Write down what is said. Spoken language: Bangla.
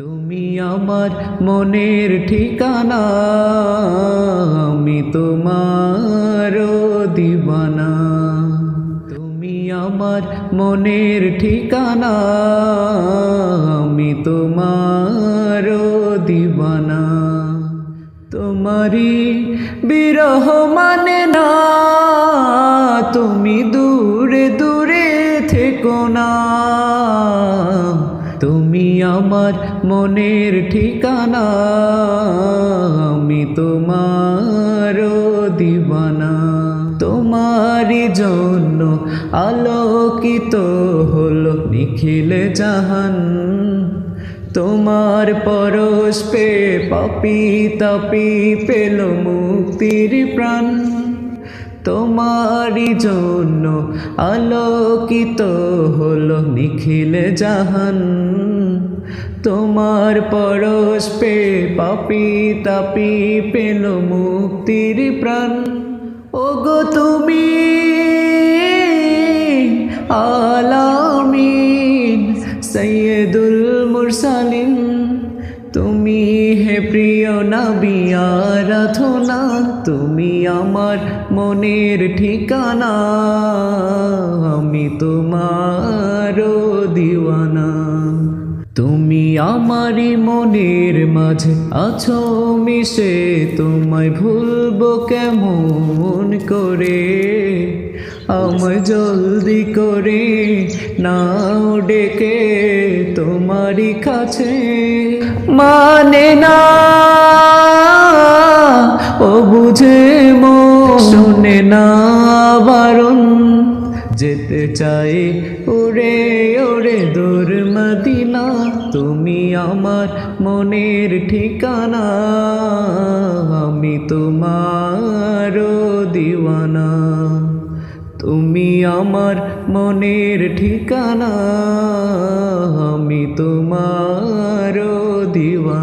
তুমি আমার মনের ঠিকানা, আমি তোমার দিবানা। তুমি আমার মনের ঠিকানা, আমি তোমার দিবানা। তোমারি বিরহ মানে না, তুমি দূরে দূরে থেকো না। তুমি আমার মনের ঠিকানা, আমি তোমার দিবানা। তোমারই জন্য আলোকিত হলো নিখিল জাহান, তোমার পরশ পে পাপি তাপি পেল মুক্তির প্রাণ। তোমারই জন্য আলোকিত হলো নিখিল জাহান, তোমার পরশ পে পাপি তাপি পেল মুক্তির প্রাণ। ওগো তুমি আলামিন সৈয়দুল মুরসালিন, তুমি হে প্রিয় নবী আরাধনা। তুমি আমার মনের ঠিকানা, আমি তোমার দিওয়ানা। তুমি আমারই মনের মাঝে আছো মিশে, তোমায় ভুলবো কেমন করে। আমায় জলদি করে নাও ডেকে তোমারই কাছে। মানে না ও বুঝে শোনে না বারণ, যেতে চাই ওরে ওরে দূর মদিনা। তুমি আমার মনের ঠিকানা, আমি তোমার দিওয়ানা। তুমি আমার মনের ঠিকানা, আমি তোমার দিওয়ানা।